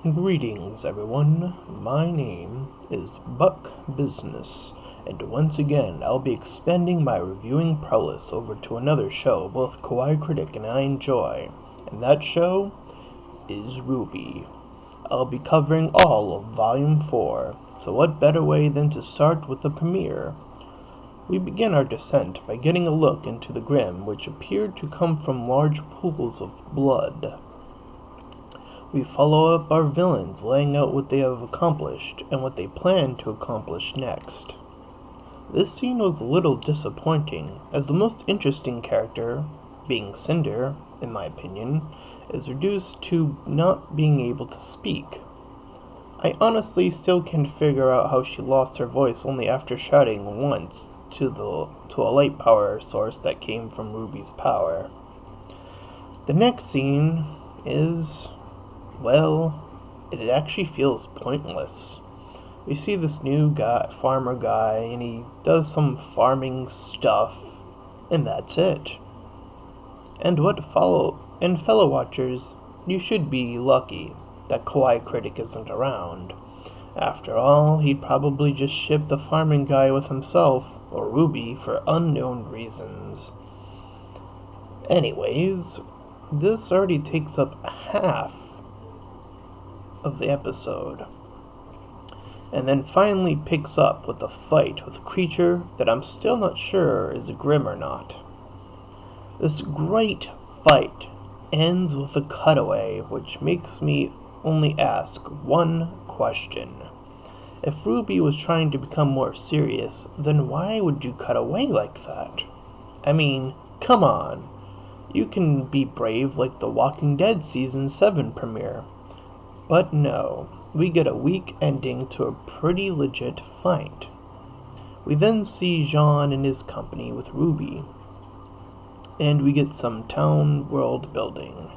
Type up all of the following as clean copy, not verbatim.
Greetings, everyone. My name is Buck Business, and once again I'll be expanding my reviewing prowess over to another show both Kawaii Critic and I enjoy, and that show is RWBY. I'll be covering all of Volume 4, so what better way than to start with the premiere? We begin our descent by getting a look into the Grim, which appeared to come from large pools of blood. We follow up our villains, laying out what they have accomplished and what they plan to accomplish next. This scene was a little disappointing, as the most interesting character, being Cinder, in my opinion, is reduced to not being able to speak. I honestly still can't figure out how she lost her voice only after shouting once to a light power source that came from Ruby's power. The next scene is, well, it actually feels pointless. We see this new farmer guy, and he does some farming stuff, and that's it. And fellow watchers, you should be lucky that Kawaii Critic isn't around. After all, he'd probably just ship the farming guy with himself, or RWBY, for unknown reasons. Anyways, this already takes up half of the episode, and then finally picks up with a fight with a creature that I'm still not sure is a Grim or not. This great fight ends with a cutaway, which makes me only ask one question. If RWBY was trying to become more serious, then why would you cut away like that? I mean, come on. You can be brave like the Walking Dead Season 7 premiere. But no, we get a weak ending to a pretty legit fight. We then see Jean and his company with RWBY, and we get some town world building.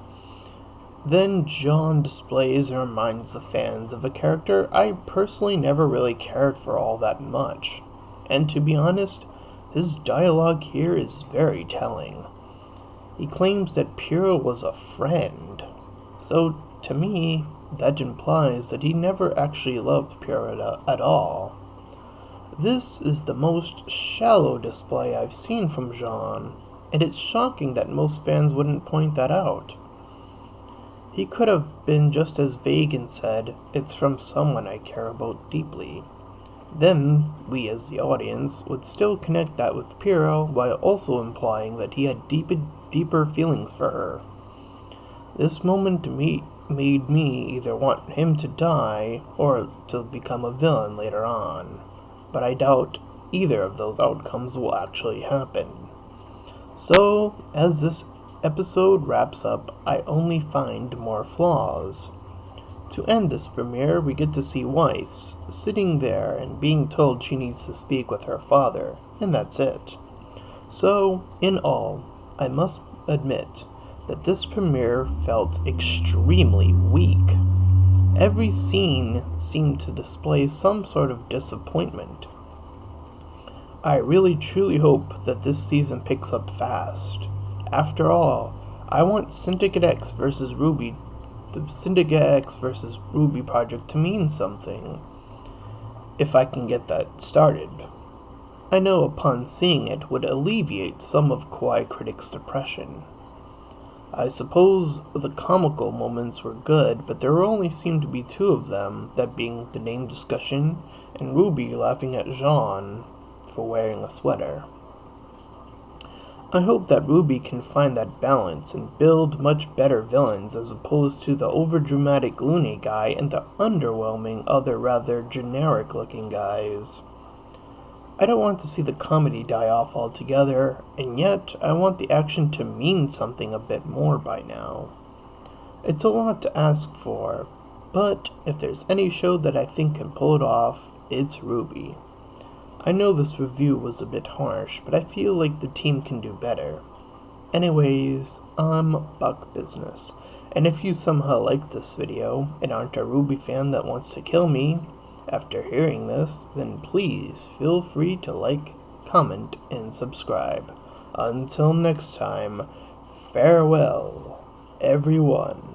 Then Jean displays and reminds the fans of a character I personally never really cared for all that much. And to be honest, his dialogue here is very telling. He claims that Pyrrha was a friend. So, to me, that implies that he never actually loved Pyrrha at all. This is the most shallow display I've seen from Jean, and it's shocking that most fans wouldn't point that out. He could have been just as vague and said, "It's from someone I care about deeply." Then, we as the audience would still connect that with Pyrrha while also implying that he had deeper feelings for her. This moment made me either want him to die or to become a villain later on, but I doubt either of those outcomes will actually happen. So, as this episode wraps up, I only find more flaws. To end this premiere, we get to see Weiss sitting there and being told she needs to speak with her father, and that's it. So, in all, I must admit that this premiere felt extremely weak. Every scene seemed to display some sort of disappointment. I really truly hope that this season picks up fast. After all, I want Syndicate X versus RWBY, the Syndicate X versus RWBY project to mean something, if I can get that started. I know upon seeing it would alleviate some of Kawaii Critic's depression. I suppose the comical moments were good, but there only seemed to be two of them, that being the name discussion and RWBY laughing at Jean for wearing a sweater. I hope that RWBY can find that balance and build much better villains as opposed to the overdramatic loony guy and the underwhelming other rather generic looking guys. I don't want to see the comedy die off altogether, and yet I want the action to mean something a bit more by now. It's a lot to ask for, but if there's any show that I think can pull it off, it's RWBY. I know this review was a bit harsh, but I feel like the team can do better. Anyways, I'm Buck Business, and if you somehow like this video and aren't a RWBY fan that wants to kill me after hearing this, then please feel free to like, comment, and subscribe. Until next time, farewell, everyone.